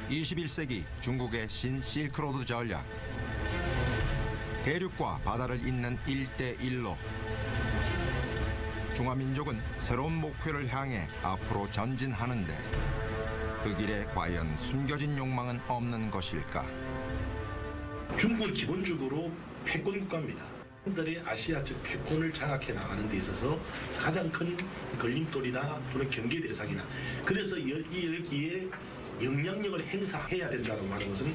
21세기 중국의 신실크로드 전략. 대륙과 바다를 잇는 1대1로 중화민족은 새로운 목표를 향해 앞으로 전진하는데 그 길에 과연 숨겨진 욕망은 없는 것일까? 중국은 기본적으로 패권 국가입니다. 들의 아시아 즉 패권을 장악해 나가는 데 있어서 가장 큰 걸림돌이나 또는 경계 대상이나 그래서 여기에 영향력을 행사해야 된다고 말하는 것은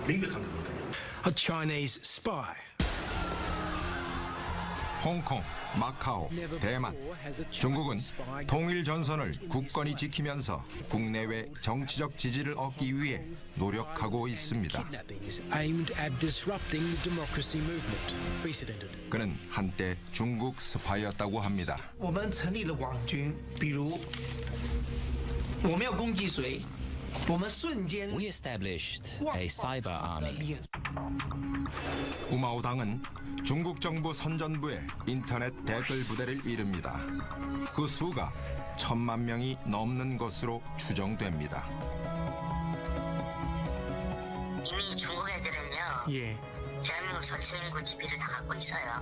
명백한 거거든요. A Chinese spy. 홍콩, 마카오, 대만, 중국은 통일 전선을 굳건히 지키면서 국내외 정치적 지지를 얻기 위해 노력하고 있습니다. 그는 한때 중국 스파이였다고 합니다. 我们成立了网军，比如我没有攻击谁，我们瞬间 We established a cyber army. 우마오당은 중국 정부 선전부에 인터넷 댓글 부대를 이룹니다. 그 수가 1000만 명이 넘는 것으로 추정됩니다. 이미 중국 애들은요. 대한민국 전체 인구 DB를 다 갖고 있어요.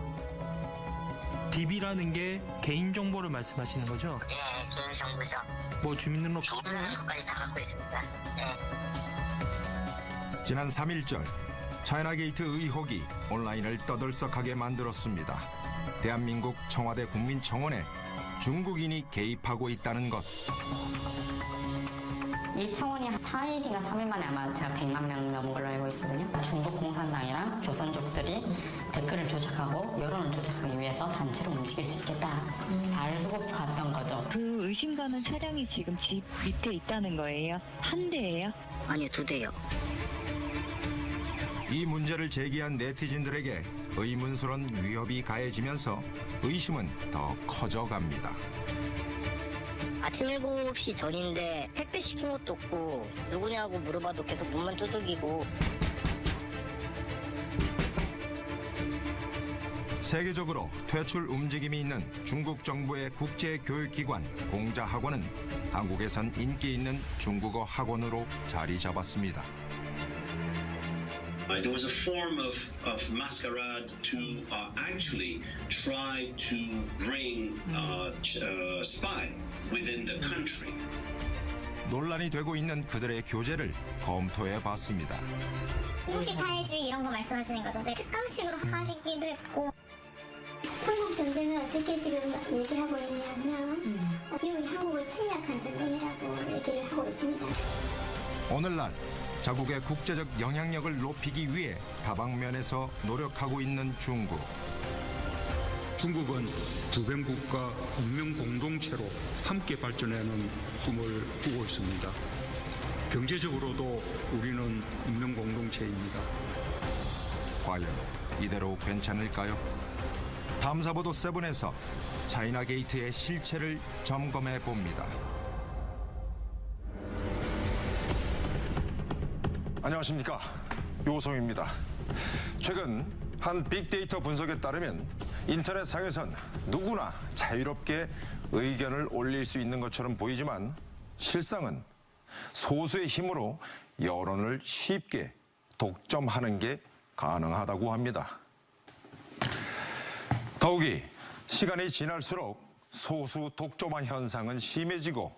DB라는 게 개인정보를 말씀하시는 거죠? 예, 개인정보죠. 뭐 주민등록 주민등록까지 다 갖고 있습니다. 예. 지난 3일절 차이나게이트 의혹이 온라인을 떠들썩하게 만들었습니다. 대한민국 청와대 국민청원에 중국인이 개입하고 있다는 것. 이 청원이 4일인가 3일 만에 아마 제가 100만 명 넘은 걸로 알고 있거든요. 중국 공산당이랑 조선족들이 댓글을 조작하고 여론을 조작하기 위해서 단체로 움직일 수 있겠다. 알고 갔던 거죠. 그 의심 가는 차량이 지금 집 밑에 있다는 거예요? 한 대예요? 아니요, 2대요. 이 문제를 제기한 네티즌들에게 의문스런 위협이 가해지면서 의심은 더 커져갑니다. 아침 7시 전인데 택배 시킨 것도 없고 누구냐고 물어봐도 계속 문만 두들기고. 세계적으로 퇴출 움직임이 있는 중국 정부의 국제교육기관 공자학원은 한국에선 인기 있는 중국어 학원으로 자리 잡았습니다. There was a form of masquerade to actually try to bring spy within the country. 논란이 되고 있는 그들의 교재를 검토해 봤습니다. 혹시 사회주의 이런 거 말씀하시는 거죠? 네, 특강식으로 하시기도 했고. 한국 전쟁을 어떻게 지금 얘기하고 있냐면 미국이 한국을 침략한 전쟁이라고 얘기를 하고 있습니다. 오늘날 자국의 국제적 영향력을 높이기 위해 다방면에서 노력하고 있는 중국. 중국은 주변국가 문명 공동체로 함께 발전하는 꿈을 꾸고 있습니다. 경제적으로도 우리는 문명 공동체입니다. 과연 이대로 괜찮을까요? 탐사보도 7에서 차이나게이트의 실체를 점검해 봅니다. 안녕하십니까, 요성입니다. 최근 한 빅데이터 분석에 따르면 인터넷상에선 누구나 자유롭게 의견을 올릴 수 있는 것처럼 보이지만 실상은 소수의 힘으로 여론을 쉽게 독점하는 게 가능하다고 합니다. 더욱이 시간이 지날수록 소수 독점화 현상은 심해지고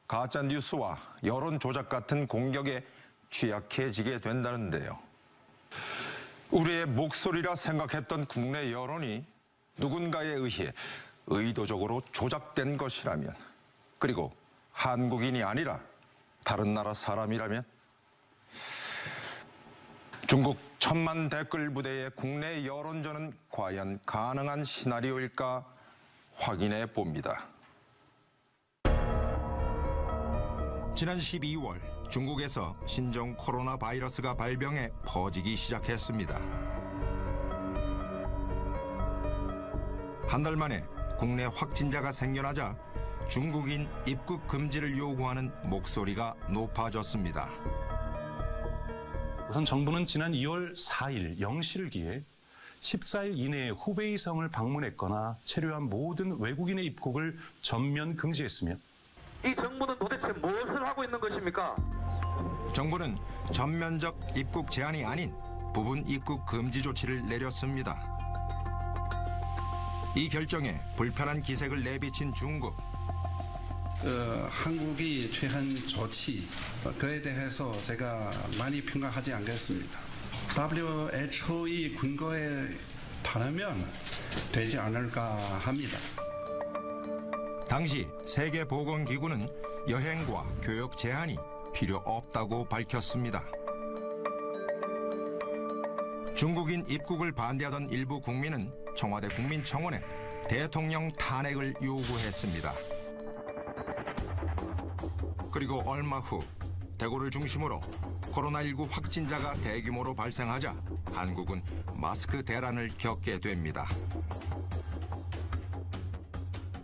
가짜뉴스와 여론 조작 같은 공격에 취약해지게 된다는데요. 우리의 목소리라 생각했던 국내 여론이 누군가에 의해 의도적으로 조작된 것이라면, 그리고 한국인이 아니라 다른 나라 사람이라면, 중국 1000만 댓글 부대의 국내 여론전은 과연 가능한 시나리오일까 확인해 봅니다. 지난 12월 중국에서 신종 코로나 바이러스가 발병해 퍼지기 시작했습니다. 한 달 만에 국내 확진자가 생겨나자 중국인 입국 금지를 요구하는 목소리가 높아졌습니다. 우선 정부는 지난 2월 4일 0시를 기해 14일 이내에 후베이성을 방문했거나 체류한 모든 외국인의 입국을 전면 금지했으며 이 정부는 도대체 무엇을 하고 있는 것입니까? 정부는 전면적 입국 제한이 아닌 부분 입국 금지 조치를 내렸습니다. 이 결정에 불편한 기색을 내비친 중국. 한국이 취한 조치, 그에 대해서 제가 많이 평가하지 않겠습니다. WHO의 근거에 따르면 되지 않을까 합니다. 당시 세계보건기구는 여행과 교역 제한이 필요 없다고 밝혔습니다. 중국인 입국을 반대하던 일부 국민은 청와대 국민청원에 대통령 탄핵을 요구했습니다. 그리고 얼마 후 대구를 중심으로 코로나19 확진자가 대규모로 발생하자 한국은 마스크 대란을 겪게 됩니다.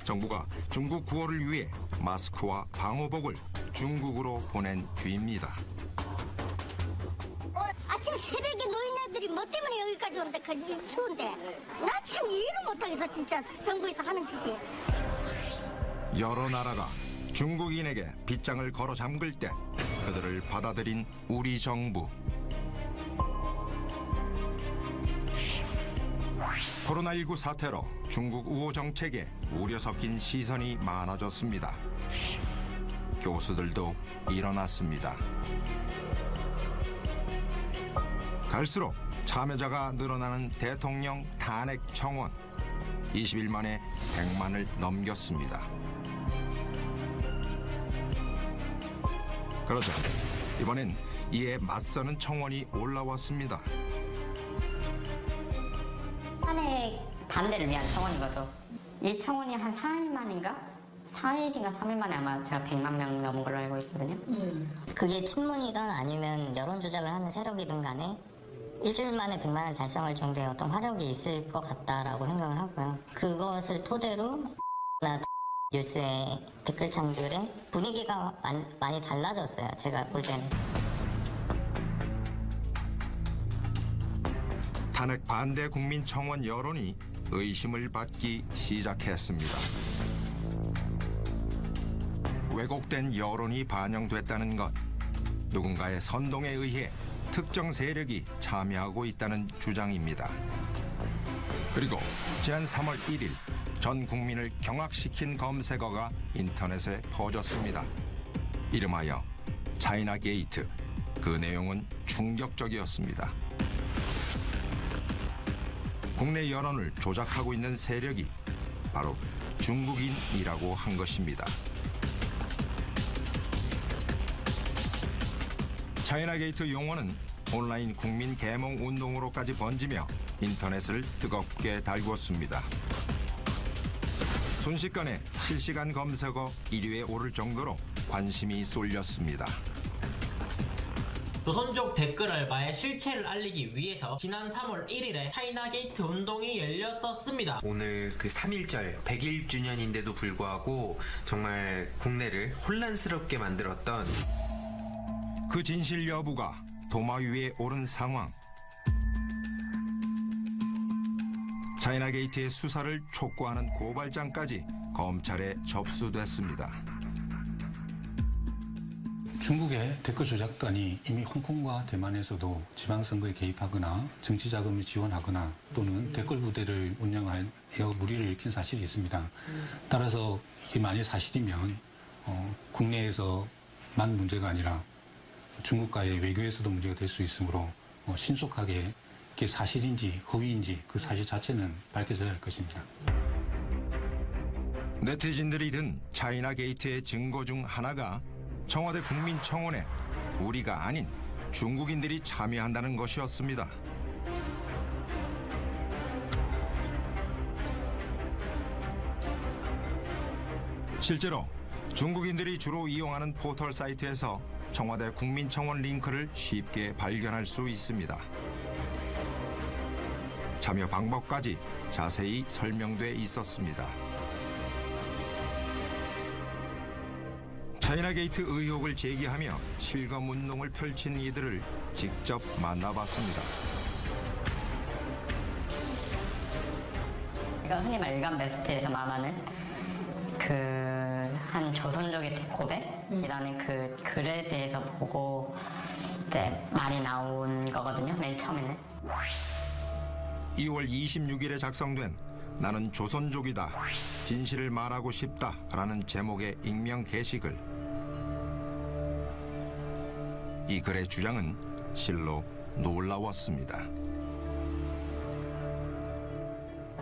정부가 중국 구호를 위해 마스크와 방호복을 중국으로 보낸 뒤입니다. 아침 새벽에 노인네들이 뭐 때문에 여기까지 온대? 이 추운데. 나 참 이해를 못하겠어, 진짜 정부에서 하는 짓이. 여러 나라가 중국인에게 빗장을 걸어 잠글 때 그들을 받아들인 우리 정부. 코로나19 사태로 중국 우호 정책에 우려 섞인 시선이 많아졌습니다. 교수들도 일어났습니다. 갈수록 참여자가 늘어나는 대통령 탄핵 청원. 20일 만에 100만을 넘겼습니다. 그러자 이번엔 이에 맞서는 청원이 올라왔습니다. 탄핵 반대를 위한 청원인 거죠. 이 청원이 한 4일 만인가? 4일인가 3일 만에 아마 제가 100만 명 넘은 걸로 알고 있거든요. 그게 친문이든 아니면 여론 조작을 하는 세력이든 간에 일주일 만에 100만을 달성할 정도의 어떤 화력이 있을 것 같다라고 생각을 하고요. 그것을 토대로 뉴스의 댓글창들의 분위기가 많이 달라졌어요. 제가 볼 때는. 탄핵 반대 국민청원 여론이 의심을 받기 시작했습니다. 왜곡된 여론이 반영됐다는 것, 누군가의 선동에 의해 특정 세력이 참여하고 있다는 주장입니다. 그리고 지난 3월 1일 전 국민을 경악시킨 검색어가 인터넷에 퍼졌습니다. 이름하여 차이나 게이트. 그 내용은 충격적이었습니다. 국내 여론을 조작하고 있는 세력이 바로 중국인이라고 한 것입니다. 차이나 게이트 용어는 온라인 국민 계몽 운동으로까지 번지며 인터넷을 뜨겁게 달궜습니다. 순식간에 실시간 검색어 1위에 오를 정도로 관심이 쏠렸습니다. 조선족 댓글 알바의 실체를 알리기 위해서 지난 3월 1일에 차이나 게이트 운동이 열렸었습니다. 오늘 그 3.1절 100일주년인데도 불구하고 정말 국내를 혼란스럽게 만들었던 그 진실 여부가 도마 위에 오른 상황. 차이나 게이트의 수사를 촉구하는 고발장까지 검찰에 접수됐습니다. 중국의 댓글 조작단이 이미 홍콩과 대만에서도 지방선거에 개입하거나 정치자금을 지원하거나 또는 댓글 부대를 운영하여 무리를 일으킨 사실이 있습니다. 따라서 이게 만일 사실이면 국내에서만 문제가 아니라 중국과의 외교에서도 문제가 될 수 있으므로 신속하게 이게 사실인지 허위인지 그 사실 자체는 밝혀져야 할 것입니다. 네티즌들이 든 차이나 게이트의 증거 중 하나가 청와대 국민청원에 우리가 아닌 중국인들이 참여한다는 것이었습니다. 실제로 중국인들이 주로 이용하는 포털 사이트에서 청와대 국민청원 링크를 쉽게 발견할 수 있습니다. 참여 방법까지 자세히 설명돼 있었습니다. 차이나 게이트 의혹을 제기하며 실검 운동을 펼친 이들을 직접 만나봤습니다. 흔히 말 일간 베스트에서 말하는 그 한 조선족의 고백이라는 그 글에 대해서 보고 이제 말이 나온 거거든요. 맨 처음에는. 2월 26일에 작성된 나는 조선족이다. 진실을 말하고 싶다. 라는 제목의 익명 게시글. 이 글의 주장은 실로 놀라웠습니다.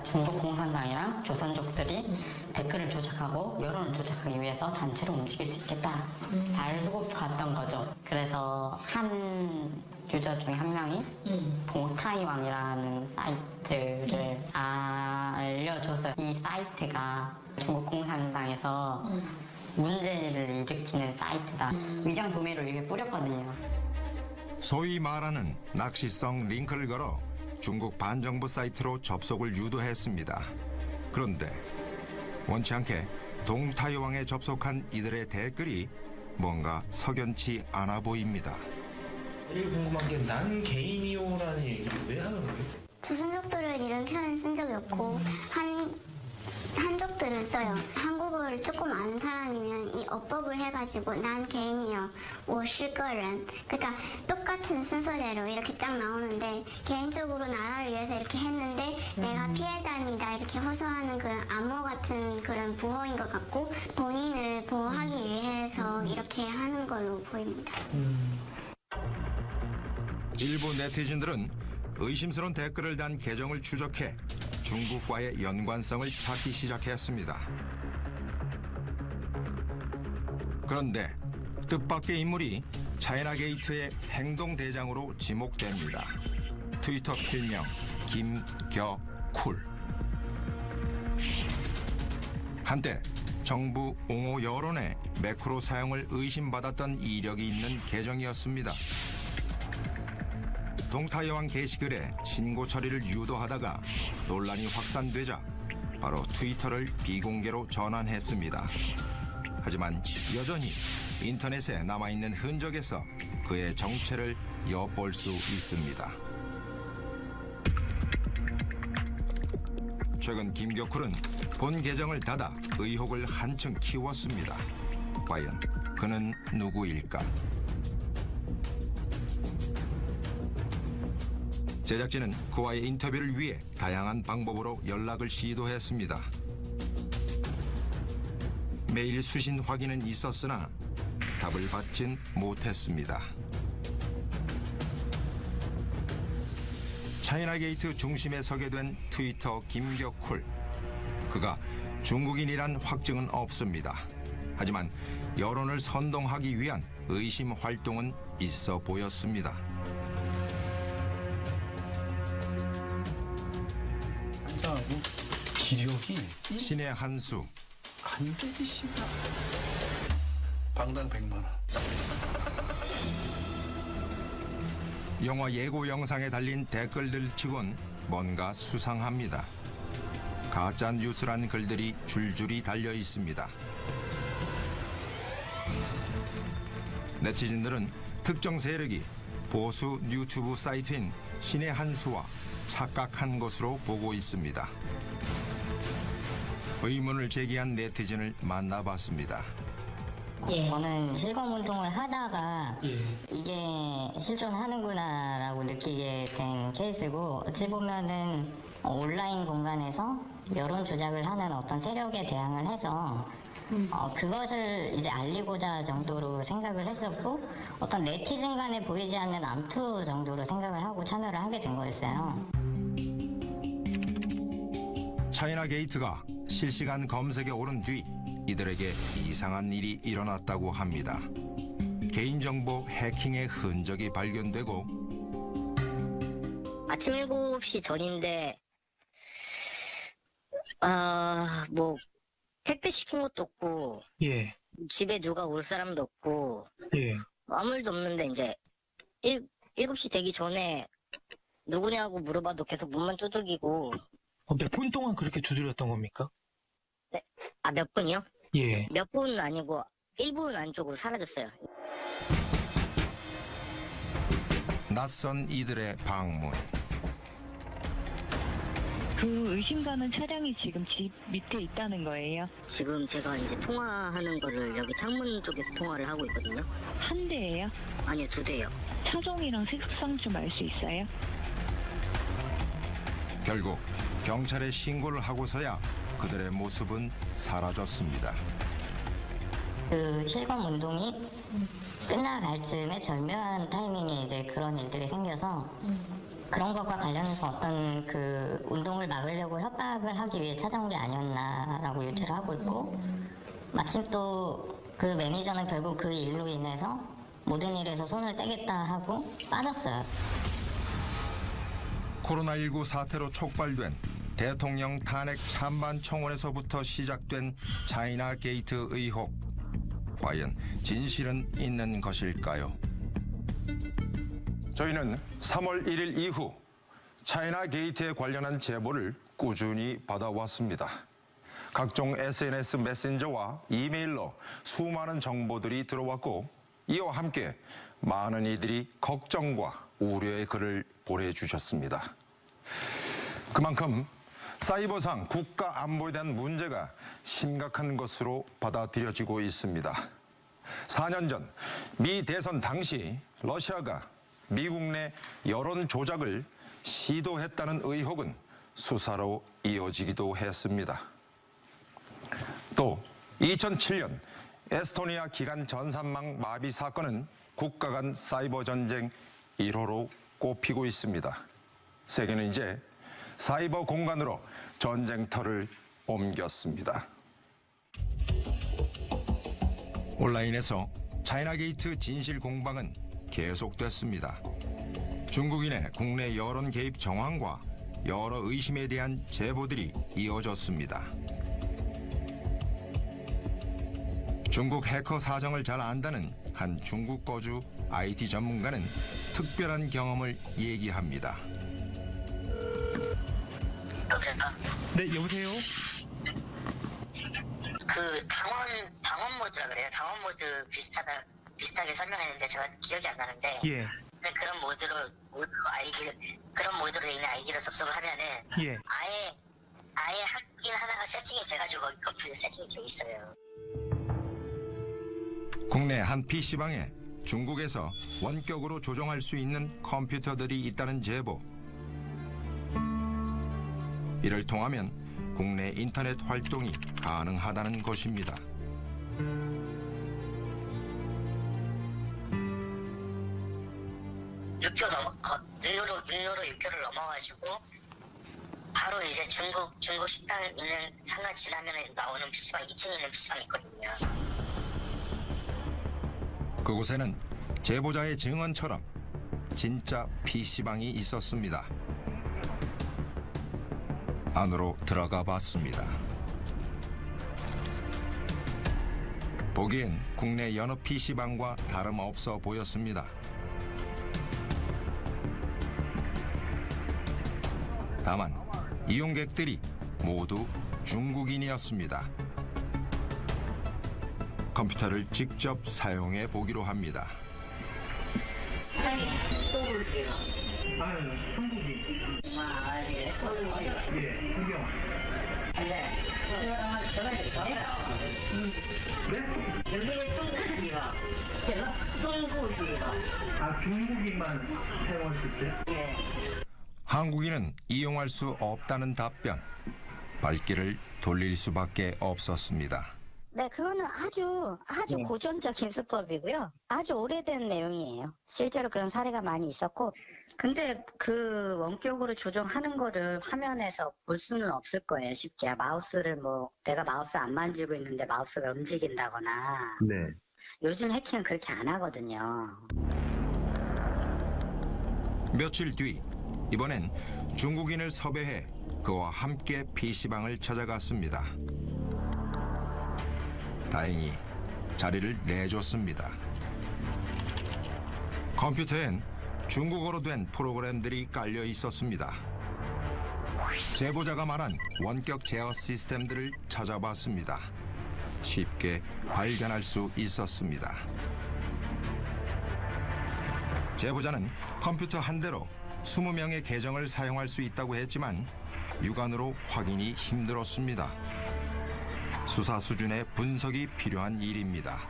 중국 공산당이랑 조선족들이 댓글을 조작하고 여론을 조작하기 위해서 단체로 움직일 수 있겠다. 발을 쓰고 갔던 거죠. 그래서 한 유저 중에 한 명이 동타이왕이라는 사이트를 알려줬어요. 이 사이트가 중국 공산당에서 문제를 일으키는 사이트다. 위장 도매를 위해 뿌렸거든요. 소위 말하는 낚시성 링크를 걸어 중국 반정부 사이트로 접속을 유도했습니다. 그런데 원치 않게 동타이왕에 접속한 이들의 댓글이 뭔가 석연치 않아 보입니다. 제일 궁금한 게 난 개인이요라는 얘기를 왜 하는 거예요? 조선족들은 이런 표현 쓴 적이 없고 한족들은 써요. 한국어를 조금 아는 사람이면 이 어법을 해가지고 난 개인이요, 我是个人. 그러니까 똑같은 순서대로 이렇게 쫙 나오는데 개인적으로 나라를 위해서 이렇게 했는데 내가 피해자입니다 이렇게 호소하는 그런 암호 같은 그런 부호인 것 같고 본인을 보호하기 위해서 이렇게 하는 걸로 보입니다. 일부 네티즌들은 의심스러운 댓글을 단 계정을 추적해 중국과의 연관성을 찾기 시작했습니다. 그런데 뜻밖의 인물이 차이나게이트의 행동대장으로 지목됩니다. 트위터 필명 김겨쿨. 한때 정부 옹호 여론에 매크로 사용을 의심받았던 이력이 있는 계정이었습니다. 동타이왕 게시글에 신고 처리를 유도하다가 논란이 확산되자 바로 트위터를 비공개로 전환했습니다. 하지만 여전히 인터넷에 남아있는 흔적에서 그의 정체를 엿볼 수 있습니다. 최근 김겨쿨은 본 계정을 닫아 의혹을 한층 키웠습니다. 과연 그는 누구일까? 제작진은 그와의 인터뷰를 위해 다양한 방법으로 연락을 시도했습니다. 메일 수신 확인은 있었으나 답을 받진 못했습니다. 차이나게이트 중심에 서게 된 트위터 김겨쿨. 그가 중국인이란 확증은 없습니다. 하지만 여론을 선동하기 위한 의심 활동은 있어 보였습니다. 기력이 신의 한수 안 되기 싫어. 방당 100만 원. 영화 예고 영상에 달린 댓글들 치곤 뭔가 수상합니다. 가짜 뉴스란 글들이 줄줄이 달려 있습니다. 네티즌들은 특정 세력이 보수 유튜브 사이트인 신의 한수와 착각한 것으로 보고 있습니다. 의문을 제기한 네티즌을 만나봤습니다. 저는 실검운동을 하다가 이게 실존하는구나라고 느끼게 된 케이스고, 어찌 보면은 온라인 공간에서 여론 조작을 하는 어떤 세력에 대항을 해서 그것을 이제 알리고자 정도로 생각을 했었고, 어떤 네티즌 간에 보이지 않는 암투 정도로 생각을 하고 참여를 하게 된 거였어요. 차이나게이트가 실시간 검색에 오른 뒤 이들에게 이상한 일이 일어났다고 합니다. 개인정보 해킹의 흔적이 발견되고, 아침 7시 전인데 뭐 택배 시킨 것도 없고, 집에 누가 올 사람도 없고, 아무 일도 없는데 이제 7시 되기 전에 누구냐고 물어봐도 계속 문만 두들기고. 몇 분 동안 그렇게 두드렸던 겁니까? 네. 몇 분이요? 예. 몇 분은 아니고 1분 안쪽으로 사라졌어요. 낯선 이들의 방문. 그 의심 가는 차량이 지금 집 밑에 있다는 거예요? 지금 제가 이제 통화하는 거를 여기 창문 쪽에서 통화를 하고 있거든요. 한 대예요? 아니요, 2대요. 차종이랑 색상 좀 알 수 있어요? 결국 경찰에 신고를 하고서야 그들의 모습은 사라졌습니다. 그 실검 운동이 끝나갈 즈음에 절묘한 타이밍에 이제 그런 일들이 생겨서 그런 것과 관련해서 어떤 그 운동을 막으려고 협박을 하기 위해 찾아온 게 아니었나라고 유추를 하고 있고, 마침 또 그 매니저는 결국 그 일로 인해서 모든 일에서 손을 떼겠다 하고 빠졌어요. 코로나19 사태로 촉발된 대통령 탄핵 찬반 청원에서부터 시작된 차이나 게이트 의혹. 과연 진실은 있는 것일까요? 저희는 3월 1일 이후 차이나 게이트에 관련한 제보를 꾸준히 받아왔습니다. 각종 SNS 메신저와 이메일로 수많은 정보들이 들어왔고, 이와 함께 많은 이들이 걱정과 우려의 글을 보내주셨습니다. 그만큼 사이버상 국가 안보에 대한 문제가 심각한 것으로 받아들여지고 있습니다. 4년 전 미 대선 당시 러시아가 미국 내 여론 조작을 시도했다는 의혹은 수사로 이어지기도 했습니다. 또 2007년 에스토니아 기간 전산망 마비 사건은 국가 간 사이버 전쟁 1호로 꼽히고 있습니다. 세계는 이제 사이버 공간으로 전쟁터를 옮겼습니다. 온라인에서 차이나 게이트 진실 공방은 계속됐습니다. 중국인의 국내 여론 개입 정황과 여러 의심에 대한 제보들이 이어졌습니다. 중국 해커 사정을 잘 안다는 한 중국 거주 IT 전문가는 특별한 경험을 얘기합니다. 네, 여보세요? 그 당원 모드라 그래요. 당원 모드 비슷하게 설명했는데 제가 기억이 안 나는데. 예. 근데 그런 모드로 있는 아이디로 접속을 하면은. 예. 아예 한국인 하나가 세팅이 돼가지고 거기 컴퓨터 세팅이 돼 있어요. 국내 한 PC방에 중국에서 원격으로 조정할 수 있는 컴퓨터들이 있다는 제보. 이를 통하면 국내 인터넷 활동이 가능하다는 것입니다. 육로로 6개를 넘어가지고 바로 이제 중국 식당 있는 상가 지나면 나오는 PC방 2층에 있는 PC방이 있거든요. 그곳에는 제보자의 증언처럼 진짜 PC방이 있었습니다. 안으로 들어가 봤습니다. 보기엔 국내 여느 PC방과 다름없어 보였습니다. 다만 이용객들이 모두 중국인이었습니다. 컴퓨터를 직접 사용해 보기로 합니다. 중국인만 사용할 수 있어요? 한국인은 이용할 수 없다는 답변. 발길을 돌릴 수밖에 없었습니다. 네, 그거는 아주 고전적인 수법이고요. 아주 오래된 내용이에요. 실제로 그런 사례가 많이 있었고, 근데 그 원격으로 조정하는 거를 화면에서 볼 수는 없을 거예요, 쉽게. 마우스를 내가 마우스 안 만지고 있는데 마우스가 움직인다거나. 네. 요즘 해킹은 그렇게 안 하거든요. 며칠 뒤, 이번엔 중국인을 섭외해 그와 함께 PC방을 찾아갔습니다. 다행히 자리를 내줬습니다. 컴퓨터엔 중국어로 된 프로그램들이 깔려 있었습니다. 제보자가 말한 원격 제어 시스템들을 찾아봤습니다. 쉽게 발견할 수 있었습니다. 제보자는 컴퓨터 한 대로 20명의 계정을 사용할 수 있다고 했지만 육안으로 확인이 힘들었습니다. 수사 수준의 분석이 필요한 일입니다.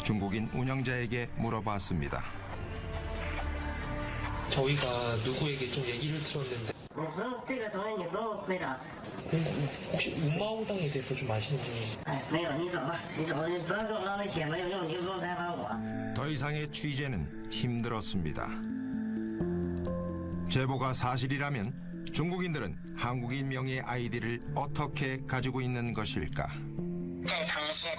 중국인 운영자에게 물어봤습니다. 저희가 누구에게 좀 얘기를 들었는데 혹시 우마오당에 대해서 좀 아시는지? 더 이상의 취재는 힘들었습니다. 제보가 사실이라면 중국인들은 한국인 명의의 아이디를 어떻게 가지고 있는 것일까? 당시에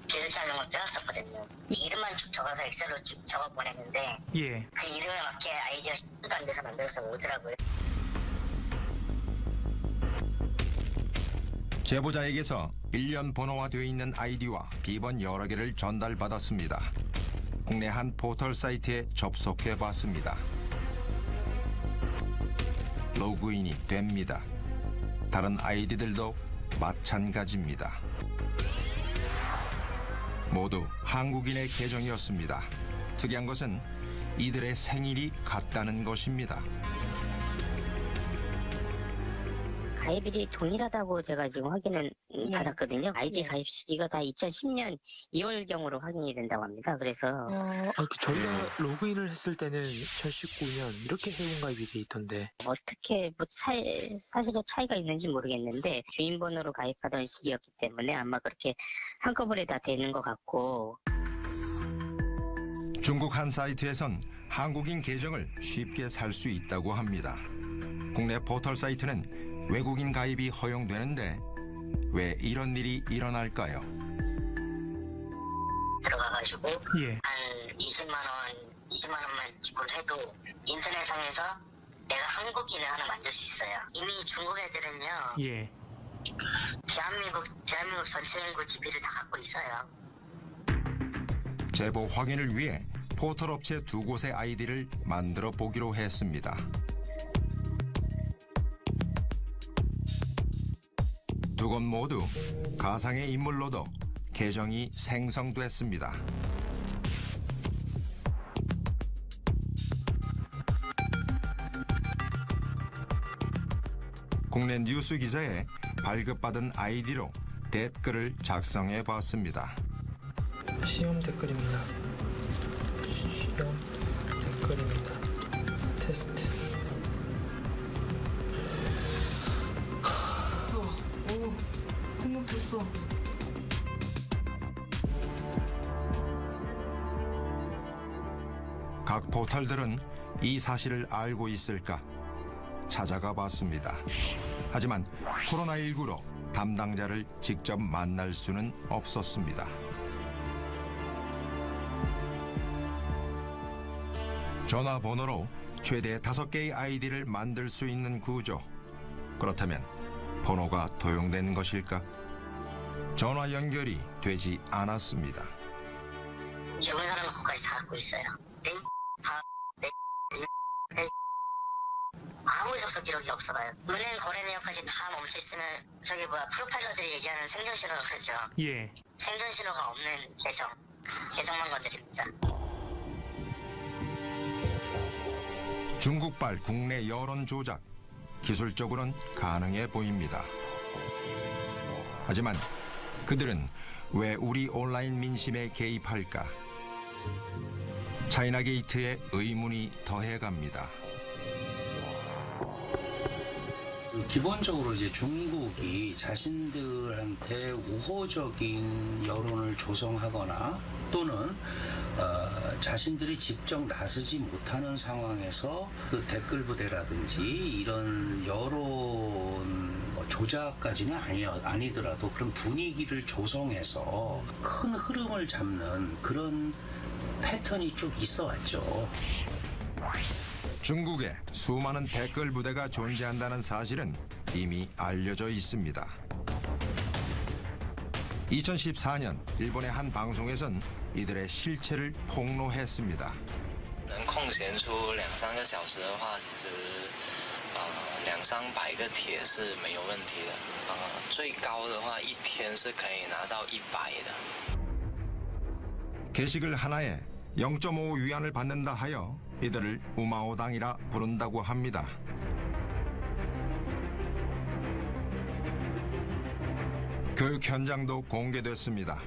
기술자명을 빼왔었거든요. 이름만 쭉 적어서 엑셀로 쭉 적어 보냈는데 그 이름에 맞게 아이디가 10분도 안 돼서 만들어서 오더라고요. 제보자에게서 1년 번호화되어 있는 아이디와 비번 여러 개를 전달받았습니다. 국내 한 포털 사이트에 접속해봤습니다. 로그인이 됩니다. 다른 아이디들도 마찬가지입니다. 모두 한국인의 계정이었습니다. 특이한 것은 이들의 생일이 같다는 것입니다. 가입일이 동일하다고 제가 지금 확인은 받았거든요. 아이디 가입 시기가 다 2010년 2월경으로 확인이 된다고 합니다. 그래서 저희가 로그인을 했을 때는 2019년 이렇게 해운 가입이 돼 있던데 어떻게 사실의 차이가 있는지 모르겠는데 주인번호로 가입하던 시기였기 때문에 아마 그렇게 한꺼번에 다 되는 것 같고. 중국 한 사이트에선 한국인 계정을 쉽게 살 수 있다고 합니다. 국내 포털 사이트는 외국인 가입이 허용되는데 왜 이런 일이 일어날까요? 들어가가지고 한 20만 원만 지불해도 인터넷상에서 내가 한국인을 하나 만들 수 있어요. 이미 중국 애들은요. 대한민국 전체 인구 DB를 다 갖고 있어요. 제보 확인을 위해 포털 업체 2곳의 아이디를 만들어 보기로 했습니다. 두 곳 모두 가상의 인물로도 계정이 생성됐습니다. 국내 뉴스 기사에 발급받은 아이디로 댓글을 작성해 봤습니다. 시험 댓글입니다. 시험 댓글입니다. 테스트. 등록됐어. 각 포털들은 이 사실을 알고 있을까 찾아가 봤습니다. 하지만 코로나19로 담당자를 직접 만날 수는 없었습니다. 전화번호로 최대 5개의 아이디를 만들 수 있는 구조. 그렇다면 번호가 도용된 것일까? 전화 연결이 되지 않았습니다. 죽은 사람 것까지 다 갖고 있어요. 아무 접속 기록이 없어봐요. 은행 거래 내역까지 다 멈춰 있으면 프로파일러들이 얘기하는 생존 신호가 그렇죠. 생존 신호가 없는 계정만 건드립니다. 중국발 국내 여론 조작. 기술적으로는 가능해 보입니다. 하지만 그들은 왜 우리 온라인 민심에 개입할까? 차이나 게이트의 의문이 더해갑니다. 기본적으로 이제 중국이 자신들한테 우호적인 여론을 조성하거나 또는 자신들이 직접 나서지 못하는 상황에서 그 댓글 부대라든지 이런 여론 조작까지는 아니더라도 그런 분위기를 조성해서 큰 흐름을 잡는 그런 패턴이 쭉 있어 왔죠. 중국에 수많은 댓글 부대가 존재한다는 사실은 이미 알려져 있습니다. 2014년 일본의 한 방송에선 이들의 실체를 폭로했습니다. 能空闲出2-3个小时的话，其实200-300个帖是没有问题的。最高的话，一天是可以拿到100的。 게시글 하나에 0.5 위안을 받는다 하여 이들을 우마오당이라 부른다고 합니다. 교육 현장도 공개됐습니다.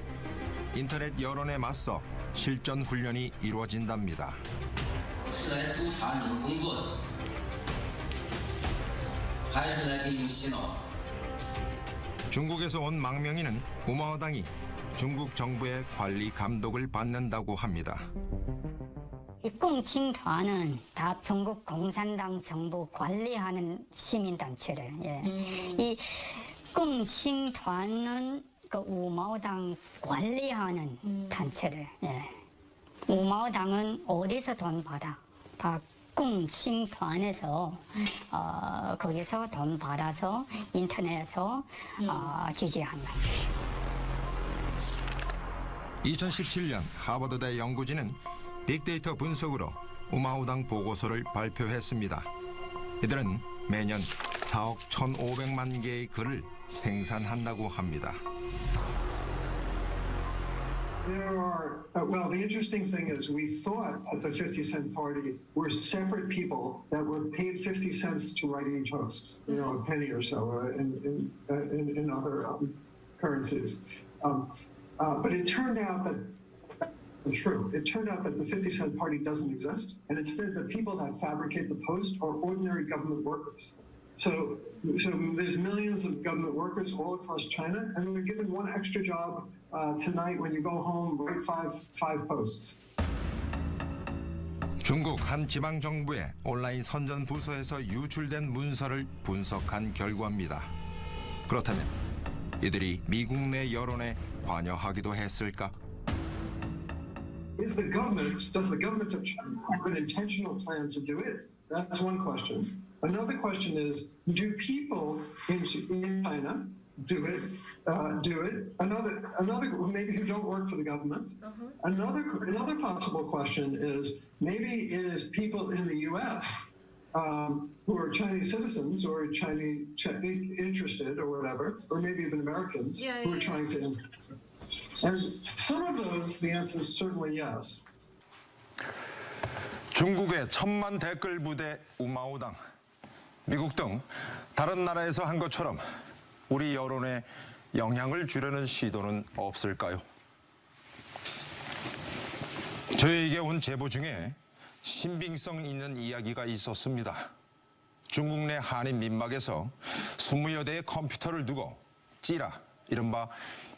인터넷 여론에 맞서 실전 훈련이 이루어진답니다. 중국에서 온 망명인은 우마오당이 중국 정부의 관리 감독을 받는다고 합니다. 이 공칭团은 다 중국 공산당 정부 관리하는 시민단체래요. 예. 이 공칭团은 그 우마오당 관리하는 단체래. 예. 우마오당은 어디서 돈 받아? 다 공칭团에서 거기서 돈 받아서 인터넷에서 지지한다. 2017년 하버드대 연구진은 빅데이터 분석으로 우마오당 보고서를 발표했습니다. 이들은 매년 4억 1,500만 개의 글을 생산한다고 합니다. Well, the interesting thing is we thought at the 50 Cent Party were separate people that were paid 50 cents to write each post, you know, a penny or so in other currencies. But it turned out that true. It turned out that the 50 Cent Party doesn't exist, and instead the people that fabricate the post are ordinary government workers. So there's millions of government workers all across China, and they're given one extra job tonight when you go home, write five posts. 중국 한 지방 정부의 온라인 선전 부서에서 유출된 문서를 분석한 결과입니다. 그렇다면 이들이 미국 내 여론에 관여하기도 했을까? Does the government of China have an intentional plan to do it? That's one question. Another question is, do people in China do it? Another maybe who don't work for the government. Another possible question is maybe it is people in the U.S. Who are Chinese citizens or Chinese interested or whatever, or maybe even Americans who are trying to. And some of those, the answer is certainly yes. 중국의 1000만 댓글 부대 우마오당, 미국 등 다른 나라에서 한 것처럼 우리 여론에 영향을 주려는 시도는 없을까요? 저에게 온 제보 중에 신빙성 있는 이야기가 있었습니다. 중국 내 한인 민박에서 20여 대의 컴퓨터를 두고 찌라, 이른바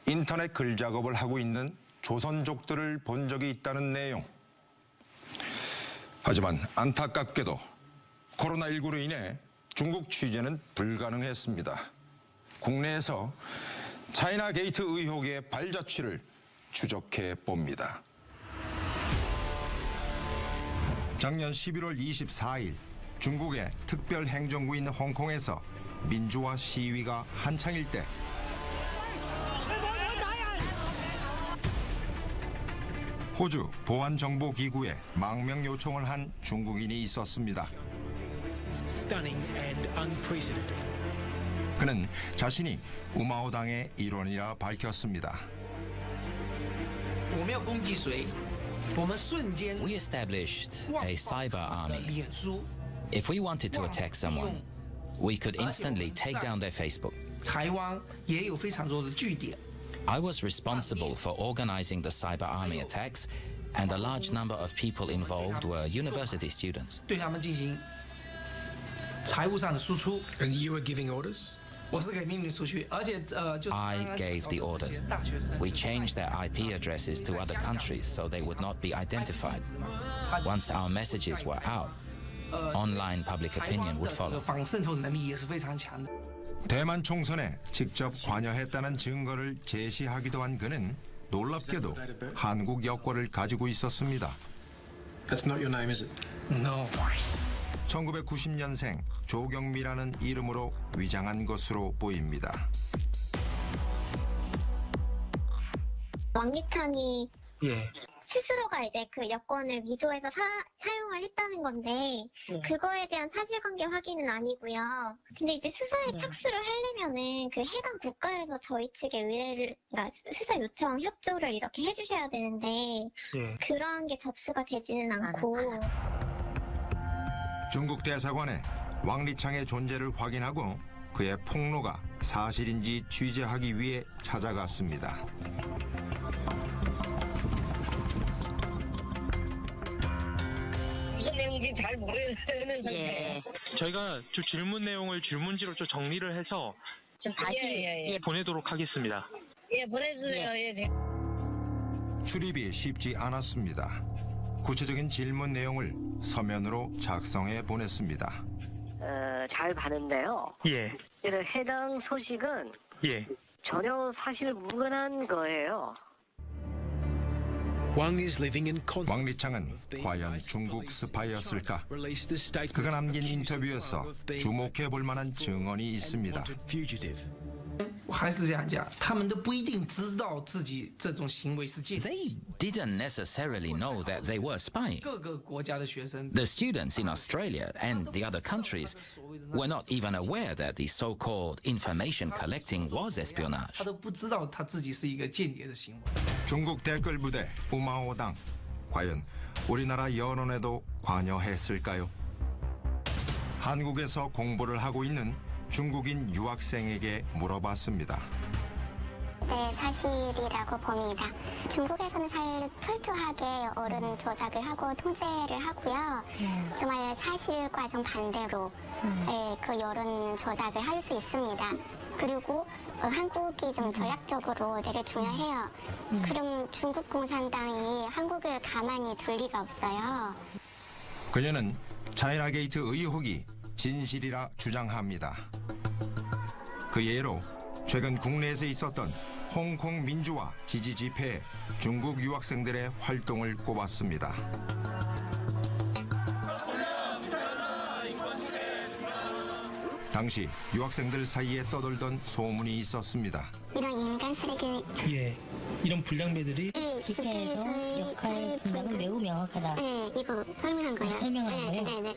인터넷 글 작업을 하고 있는 조선족들을 본 적이 있다는 내용. 하지만 안타깝게도 코로나19로 인해 중국 취재는 불가능했습니다. 국내에서 차이나 게이트 의혹의 발자취를 추적해 봅니다. 작년 11월 24일 중국의 특별 행정구인 홍콩에서 민주화 시위가 한창일 때 호주 보안정보기구에 망명 요청을 한 중국인이 있었습니다. 그는 자신이 우마오당의 일원이라 밝혔습니다. We established a cyber army. If we wanted to attack someone, we could instantly take down their Facebook. I was responsible for organizing the cyber army attacks, and a large number of people involved were university students. And you were giving orders? I gave the orders. We changed their IP addresses to other countries so they would not be identified. Once our messages were out, online public opinion would follow. 대만 총선에 직접 관여했다는 증거를 제시하기도 한 그는 놀랍게도 한국 여권을 가지고 있었습니다. That's not your name, is it? No. 1990년생 조경미라는 이름으로 위장한 것으로 보입니다. 왕리창이 스스로가 이제 그 여권을 위조해서 사용을 했다는 건데 그거에 대한 사실관계 확인은 아니고요. 근데 이제 수사에 착수를 하려면은 그 해당 국가에서 저희 측에 의뢰를, 그러니까 수사 요청 협조를 이렇게 해주셔야 되는데 그러한 게 접수가 되지는 않고. 중국 대사관에 왕리창의 존재를 확인하고 그의 폭로가 사실인지 취재하기 위해 찾아갔습니다. 무슨 내용인지 잘 모르는 상태. 저희가 질문 내용을 질문지로 좀 정리를 해서 좀 다시 보내도록 하겠습니다. 보내주세요. 출입이 쉽지 않았습니다. 구체적인 질문 내용을 서면으로 작성해 보냈습니다. 잘 봤는데요. 해당 소식은 전혀 사실 무근한 거예요. 왕리창은 과연 중국 스파이였을까? 그가 남긴 인터뷰에서 주목해 볼 만한 증언이 있습니다. 还是这样讲，他们都不一定知道自己这种行为是间谍。 They didn't necessarily know that they were spying. 各个国家的学生 The students in Australia and the other countries were not even aware that the so-called information collecting was espionage. 他都不知道他自己是一个间谍的行为。 중국 댓글 부대 우마오당 과연 우리나라 여론에도 관여했을까요? 한국에서 공부를 하고 있는 중국인 유학생에게 물어봤습니다. 네, 사실이라고 봅니다. 중국에서는 철저하게 여론 조작을 하고 통제를 하고요. 정말 사실과 좀 반대로 그 여론 조작을 할 수 있습니다. 그리고 한국이 좀 전략적으로 되게 중요해요. 그럼 중국 공산당이 한국을 가만히 둘 리가 없어요. 그녀는 차이나 게이트 의혹이 진실이라 주장합니다. 그 예로 최근 국내에서 있었던 홍콩 민주화 지지 집회에 중국 유학생들의 활동을 꼽았습니다. 당시 유학생들 사이에 떠돌던 소문이 있었습니다. 이런 인간 쓰레기 이런 불량배들이 집회에서 역할 분담은 매우 명확하다. 이거 설명한 거예요. 설명한 거예요? 네.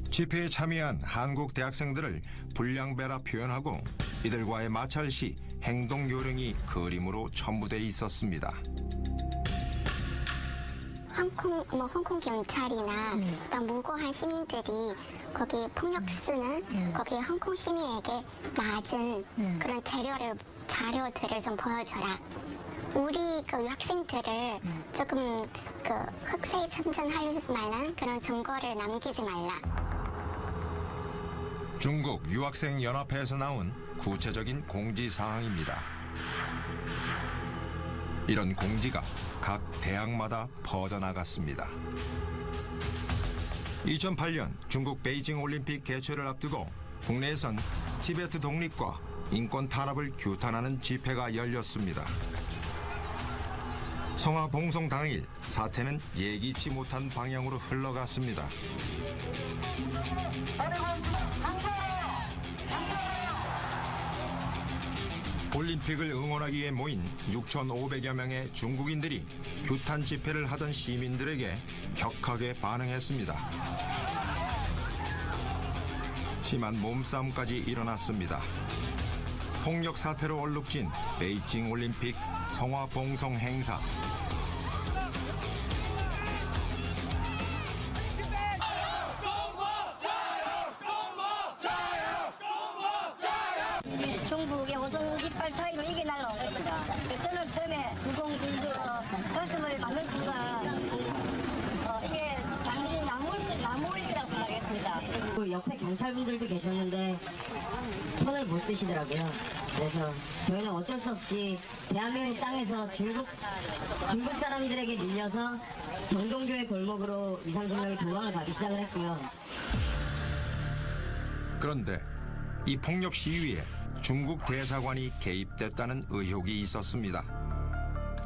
집회에 참여한 한국 대학생들을 불량배라 표현하고 이들과의 마찰 시 행동 요령이 그림으로 첨부돼 있었습니다. 홍콩 경찰이나 무고한 시민들이 거기 폭력 쓰는 거기 홍콩 시민에게 맞은 그런 자료들을 좀 보여줘라. 우리 그 학생들을 조금 그 흑색 천천할 만한 그런 증거를 남기지 말라. 중국 유학생 연합회에서 나온 구체적인 공지 사항입니다. 이런 공지가 각 대학마다 퍼져나갔습니다. 2008년 중국 베이징 올림픽 개최를 앞두고 국내에선 티베트 독립과 인권 탄압을 규탄하는 집회가 열렸습니다. 성화 봉송 당일 사태는 예기치 못한 방향으로 흘러갔습니다. 올림픽을 응원하기 위해 모인 6,500여 명의 중국인들이 규탄 집회를 하던 시민들에게 격하게 반응했습니다. 심한 몸싸움까지 일어났습니다. 폭력 사태로 얼룩진 베이징 올림픽 성화 봉송 행사. 중국의 오성 깃발 사이로 이게 날라온 겁니다. 저는 처음에 무공진주 가슴을 맞는 순간 이게 당연히 나무일 거라고 생각했습니다. 그 옆에 경찰분들도 계셨는데 손을 못 쓰시더라고요. 그래서 저희는 어쩔 수 없이 대한민국 땅에서 중국 사람들에게 밀려서 정동교회 골목으로 20-30명이 도망을 가기 시작을 했고요. 그런데 이 폭력 시위에 중국 대사관이 개입됐다는 의혹이 있었습니다.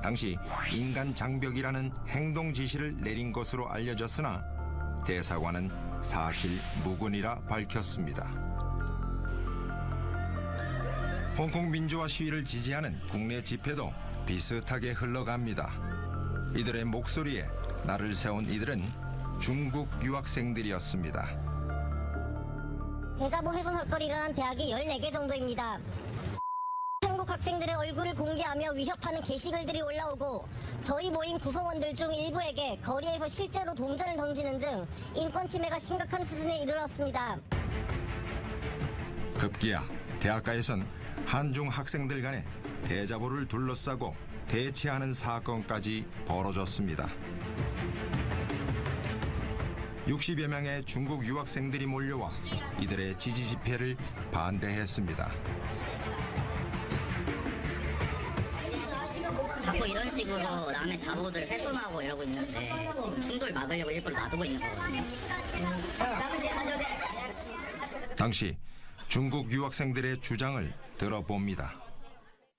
당시 인간 장벽이라는 행동 지시를 내린 것으로 알려졌으나 대사관은 사실 무근이라 밝혔습니다. 홍콩 민주화 시위를 지지하는 국내 집회도 비슷하게 흘러갑니다. 이들의 목소리에 날을 세운 이들은 중국 유학생들이었습니다. 대사부 훼손 사건이 일어난 대학이 14개 정도입니다. 한국 학생들의 얼굴을 공개하며 위협하는 게시글들이 올라오고 저희 모임 구성원들 중 일부에게 거리에서 실제로 동전을 던지는 등 인권 침해가 심각한 수준에 이르렀습니다. 급기야 대학가에선 한중 학생들 간에 대자보를 둘러싸고 대치하는 사건까지 벌어졌습니다. 60여 명의 중국 유학생들이 몰려와 이들의 지지 집회를 반대했습니다. 자꾸 이런 식으로 남의 자보들 훼손하고 이러고 있는데 지금 충돌 막으려고 일부러 놔두고 있는 거거든요. 당시 중국 유학생들의 주장을 들어봅니다.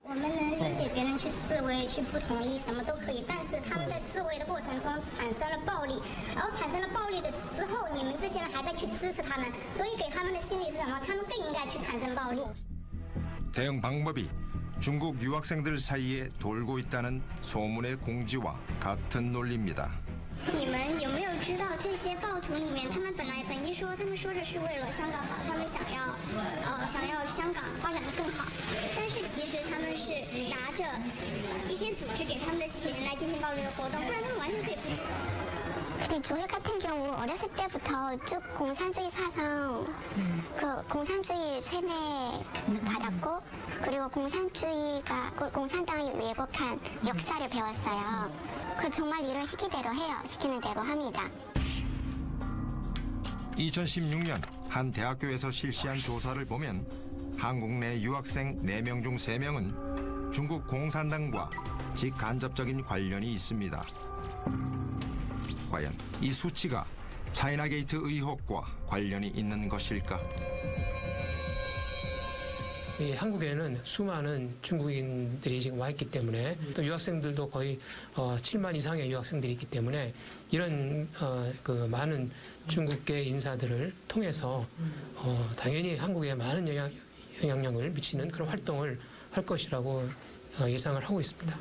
我们能理解别人去示威、去不同意，什么都可以，但是他们在示威的过程中产生了暴力，然后产生了暴力的之后，你们这些人还在去支持他们，所以给他们的心理是什么？他们更应该去产生暴力。 대응 방법이 중국 유학생들 사이에 돌고 있다는 소문의 공지와 같은 논리입니다. 你们有没有知道这些暴徒里面，他们本意说，他们说着是为了香港好，他们想要香港发展的更好，但是其实他们是拿着一些组织给他们的钱来进行暴力的活动，不然他们完全可以不。 근데 조혁 같은 경우 어렸을 때부터 쭉 공산주의 사상, 공산주의 세뇌 받았고, 그리고 공산당이 왜곡한 역사를 배웠어요. 정말 일을 시키는 대로 합니다. 2016년 한 대학교에서 실시한 조사를 보면 한국 내 유학생 4명 중 3명은 중국 공산당과 직간접적인 관련이 있습니다. 과연 이 수치가 차이나게이트 의혹과 관련이 있는 것일까? 한국에는 수많은 중국인들이 지금 와 있기 때문에 또 유학생들도 거의 7만 이상의 유학생들이 있기 때문에 이런 많은 중국계 인사들을 통해서 당연히 한국에 많은 영향력을 미치는 그런 활동을 할 것이라고 예상을 하고 있습니다.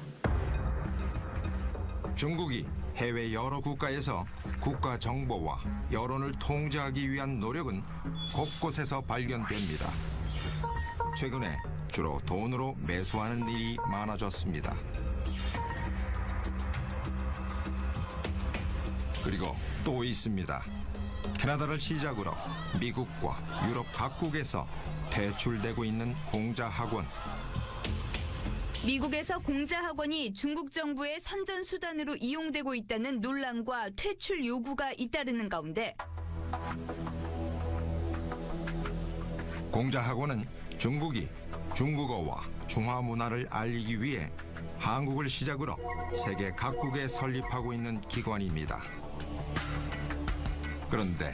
중국이 해외 여러 국가에서 국가 정보와 여론을 통제하기 위한 노력은 곳곳에서 발견됩니다. 최근에 주로 돈으로 매수하는 일이 많아졌습니다. 그리고 또 있습니다. 캐나다를 시작으로 미국과 유럽 각국에서 퇴출되고 있는 공자학원. 미국에서 공자학원이 중국 정부의 선전수단으로 이용되고 있다는 논란과 퇴출 요구가 잇따르는 가운데 공자학원은 중국이 중국어와 중화 문화를 알리기 위해 한국을 시작으로 세계 각국에 설립하고 있는 기관입니다. 그런데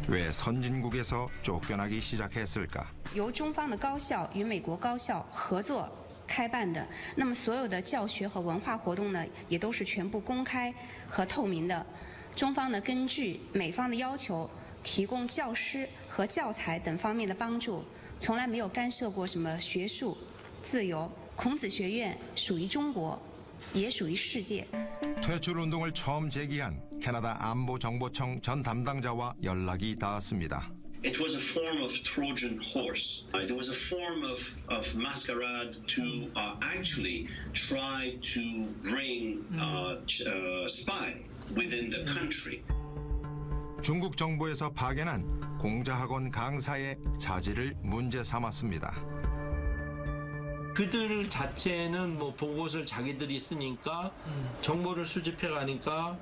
왜 선진국에서 쫓겨나기 시작했을까? 由中方的高校与美国高校合作 开办的，那么所有的教学和文化活动呢，也都是全部公开和透明的。中方呢，根据美方的要求，提供教师和教材等方面的帮助，从来没有干涉过什么学术自由。孔子学院属于中国，也属于世界。 퇴출 운동을 처음 제기한 캐나다 안보정보청 전 담당자와 연락이 닿았습니다. It was a form of Trojan horse. It was a form of masquerade to actually try to bring spy within the country. 중국 정부에서 파견한 공자학원 강사의 자질을 문제 삼았습니다. 그들 자체는 뭐 보고서를 자기들이 쓰니까 정보를 수집해 가니까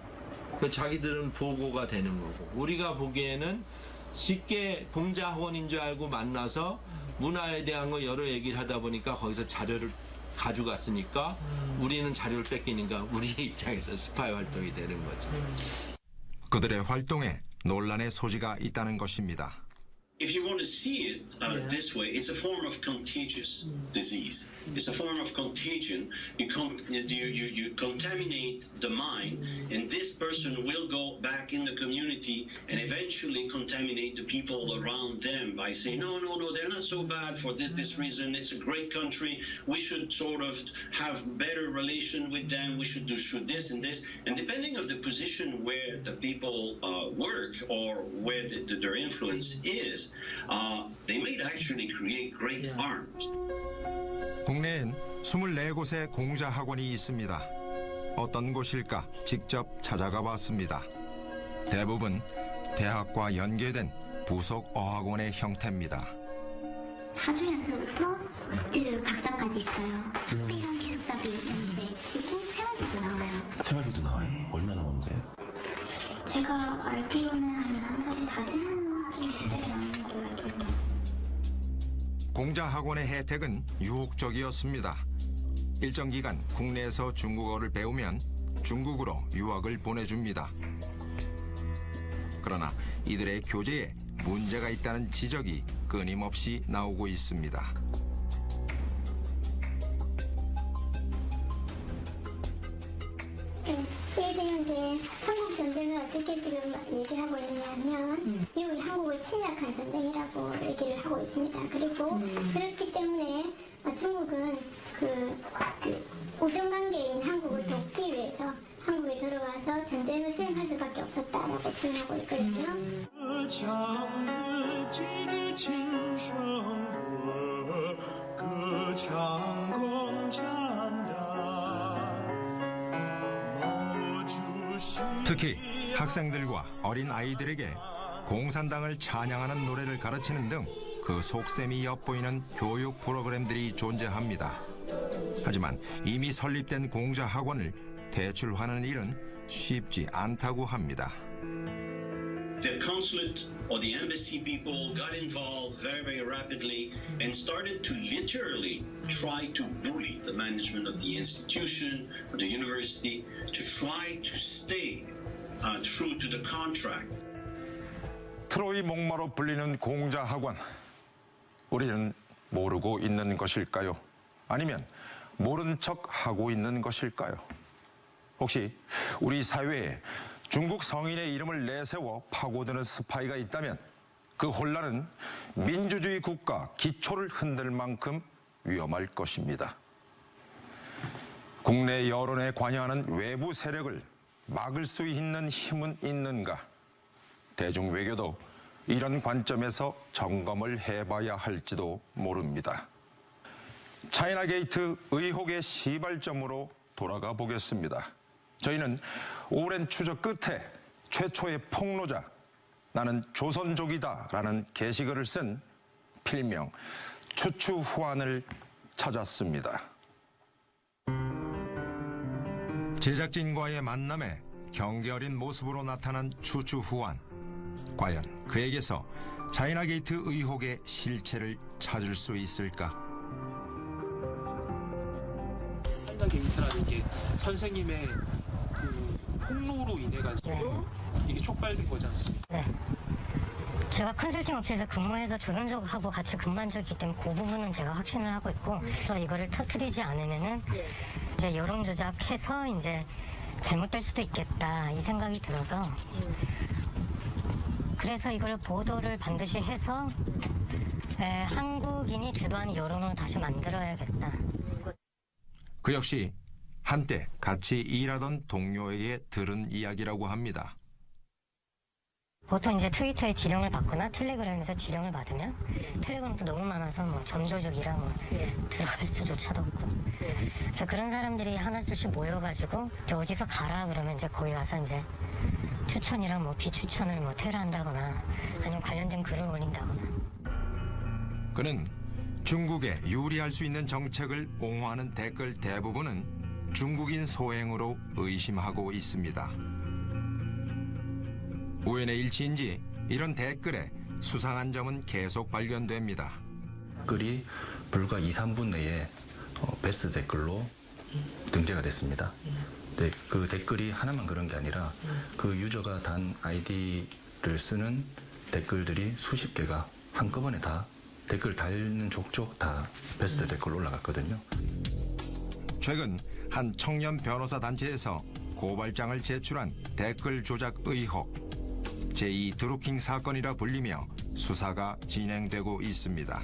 자기들은 보고가 되는 거고 우리가 보기에는 쉽게 공자학원인 줄 알고 만나서 문화에 대한 거 여러 얘기를 하다 보니까 거기서 자료를 가져갔으니까 우리는 자료를 뺏기니까 우리 입장에서 스파이 활동이 되는 거죠. 그들의 활동에 논란의 소지가 있다는 것입니다. If you want to see it this way, it's a form of contagious disease. It's a form of contagion. You contaminate the mind, and this person will go back in the community and eventually contaminate the people around them by saying, no, they're not so bad for this reason. It's a great country. We should sort of have better relation with them. We should do this and this. And depending on the position where the people work or where their influence is, they may actually create great harms. 국내엔 24곳의 공자학원이 있습니다. 어떤 곳일까 직접 찾아가 봤습니다. 대부분 대학과 연계된 부속 어학원의 형태입니다. 4주 연수부터 지금 박사까지 있어요. 학비랑 기숙사비 연재 그리고 생활비도 나와요. 생활비도 나와요? 얼마 나오는데요? 제가 알기로는 한 달에 40만 원 정도 나오는 걸로 알고 있는데. 공자학원의 혜택은 유혹적이었습니다. 일정 기간 국내에서 중국어를 배우면 중국으로 유학을 보내줍니다. 그러나 이들의 교재에 문제가 있다는 지적이 끊임없이 나오고 있습니다. 지금 이제 한국 전쟁을 어떻게 지금 얘기하고 있냐면 미국이 한국을 침략한 전쟁이라고 얘기를 하고 있습니다. 그리고 그렇기 때문에 중국은 그 우정관계인 한국을 돕기 위해서 한국에 들어와서 전쟁을 수행할 수밖에 없었다라고 표현하고 있거든요. 특히 학생들과 어린 아이들에게 공산당을 찬양하는 노래를 가르치는 등 그 속셈이 엿보이는 교육 프로그램들이 존재합니다. 하지만 이미 설립된 공자학원을 대출하는 일은 쉽지 않다고 합니다. The consulate or the embassy people got involved very, very rapidly and started to literally try to bully the management of the institution or the university to try to stay true to the contract. 트로이 목마로 불리는 공자학원. 우리는 모르고 있는 것일까요? 아니면 모른 척 하고 있는 것일까요? 혹시 우리 사회에 중국 성인의 이름을 내세워 파고드는 스파이가 있다면 그 혼란은 민주주의 국가 기초를 흔들 만큼 위험할 것입니다. 국내 여론에 관여하는 외부 세력을 막을 수 있는 힘은 있는가? 대중 외교도 이런 관점에서 점검을 해봐야 할지도 모릅니다. 차이나 게이트 의혹의 시발점으로 돌아가 보겠습니다. 저희는 오랜 추적 끝에 최초의 폭로자, 나는 조선족이다라는 게시글을 쓴 필명 추추후안을 찾았습니다. 제작진과의 만남에 경계 어린 모습으로 나타난 추추후안. 과연 그에게서 차이나 게이트 의혹의 실체를 찾을 수 있을까? 차이나 게이트라는 게 선생님의 그 폭로로 인해 가지고 이게 촉발된 거지 않습니까? 네. 제가 컨설팅 업체에서 근무해서 조선족하고 같이 근무한 적이 있기 때문에 그 부분은 제가 확신을 하고 있고, 이거를 터뜨리지 않으면은 이제 여론 조작해서 이제 잘못될 수도 있겠다 이 생각이 들어서 그래서 이걸 보도를 반드시 해서 한국인이 주도하는 여론을 다시 만들어야겠다. 그 역시 한때 같이 일하던 동료에게 들은 이야기라고 합니다. 보통 이제 트위터에 지령을 받거나 텔레그램에서 지령을 받으면 텔레그램도 너무 많아서 뭐 점조족이라 뭐 들어갈 수조차도 없고, 그래서 그런 사람들이 하나둘씩 모여가지고 이제 어디서 가라 그러면 이제 거기 가서 이제 추천이랑 뭐 비추천을 뭐 테러한다거나 아니면 관련된 글을 올린다거나. 그는 중국에 유리할 수 있는 정책을 옹호하는 댓글 대부분은 중국인 소행으로 의심하고 있습니다. 우연의 일치인지 이런 댓글에 수상한 점은 계속 발견됩니다. 댓글이 불과 2, 3분 내에 베스트 댓글로 등재가 됐습니다. 네, 그 댓글이 하나만 그런 게 아니라 그 유저가 단 아이디를 쓰는 댓글들이 수십 개가 한꺼번에 다 댓글 달는 족족 다 베스트 댓글로 올라갔거든요. 최근 한 청년 변호사 단체에서 고발장을 제출한 댓글 조작 의혹, 제2 드루킹 사건이라 불리며 수사가 진행되고 있습니다.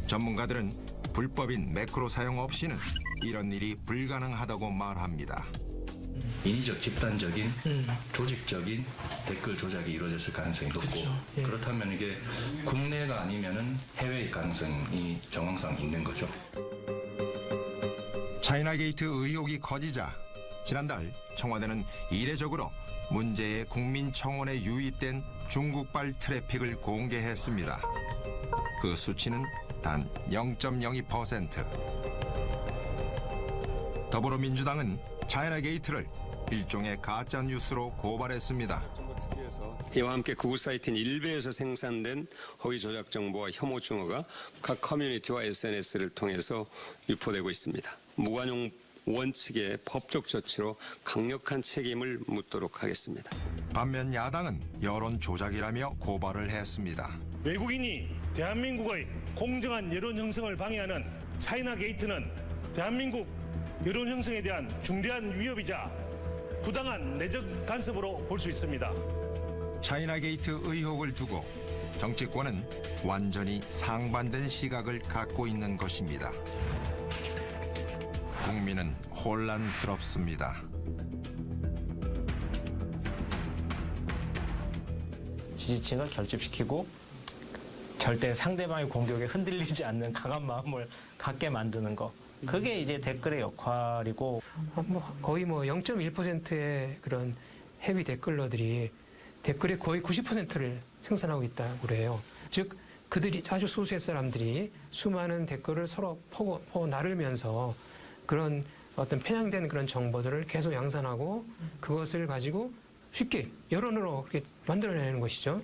전문가들은 불법인 매크로 사용 없이는 이런 일이 불가능하다고 말합니다. 인위적 집단적인 조직적인 댓글 조작이 이루어졌을 가능성이 높고, 그렇다면 이게 국내가 아니면은 해외의 가능성이 정황상 있는 거죠. 차이나 게이트 의혹이 커지자 지난달 청와대는 이례적으로 문제의 국민청원에 유입된 중국발 트래픽을 공개했습니다. 그 수치는 단 0.02%. 더불어민주당은 차이나 게이트를 일종의 가짜뉴스로 고발했습니다. 이와 함께 극우 사이트인 일베에서 생산된 허위 조작 정보와 혐오 증거가 각 커뮤니티와 SNS를 통해서 유포되고 있습니다. 무관용 원칙의 법적 조치로 강력한 책임을 묻도록 하겠습니다. 반면 야당은 여론 조작이라며 고발을 했습니다. 외국인이 대한민국의 공정한 여론 형성을 방해하는 차이나 게이트는 대한민국 여론 형성에 대한 중대한 위협이자 부당한 내적 간섭으로 볼 수 있습니다. 차이나 게이트 의혹을 두고 정치권은 완전히 상반된 시각을 갖고 있는 것입니다. 국민은 혼란스럽습니다. 지지층을 결집시키고 절대 상대방의 공격에 흔들리지 않는 강한 마음을 갖게 만드는 거. 그게 이제 댓글의 역할이고 거의 0.1%의 그런 헤비 댓글러들이 댓글의 거의 90%를 생산하고 있다고 그래요. 즉 그들이 아주 소수의 사람들이 수많은 댓글을 서로 퍼 나르면서 그런 어떤 편향된 그런 정보들을 계속 양산하고 그것을 가지고 쉽게 여론으로 그렇게 만들어내는 것이죠.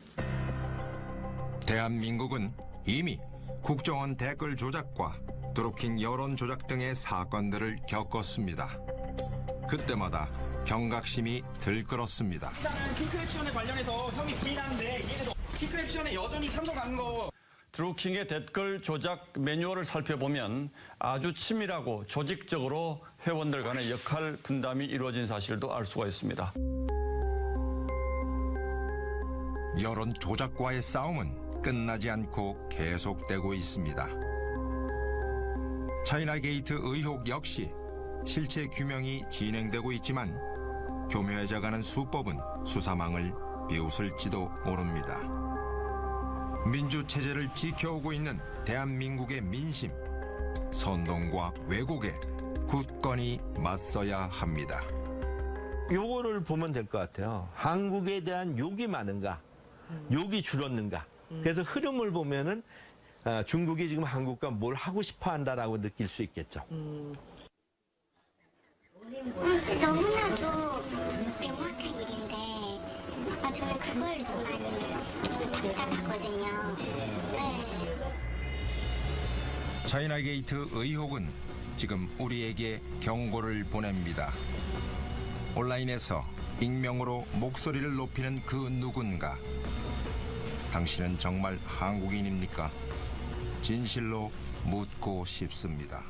대한민국은 이미 국정원 댓글 조작과 드루킹 여론 조작 등의 사건들을 겪었습니다. 그때마다 경각심이 들끓었습니다. 일단은 킹크랩 시연에 관련해서 혐의 부인하는데 이해도 킹크랩 시연에 여전히 참석한 거. 드루킹의 댓글 조작 매뉴얼을 살펴보면 아주 치밀하고 조직적으로 회원들 간의 역할 분담이 이루어진 사실도 알 수가 있습니다. 여론 조작과의 싸움은 끝나지 않고 계속되고 있습니다. 차이나 게이트 의혹 역시 실체 규명이 진행되고 있지만 교묘해져가는 수법은 수사망을 비웃을지도 모릅니다. 민주체제를 지켜오고 있는 대한민국의 민심, 선동과 왜곡에 굳건히 맞서야 합니다. 요거를 보면 될 것 같아요. 한국에 대한 욕이 많은가, 욕이 줄었는가. 그래서 흐름을 보면은 중국이 지금 한국과 뭘 하고 싶어 한다라고 느낄 수 있겠죠. 너무나도 명확한 일인데 저는 그걸 좀 많이 답답하거든요. 네. 차이나 게이트 의혹은 지금 우리에게 경고를 보냅니다. 온라인에서 익명으로 목소리를 높이는 그 누군가. 당신은 정말 한국인입니까? 진실로 묻고 싶습니다.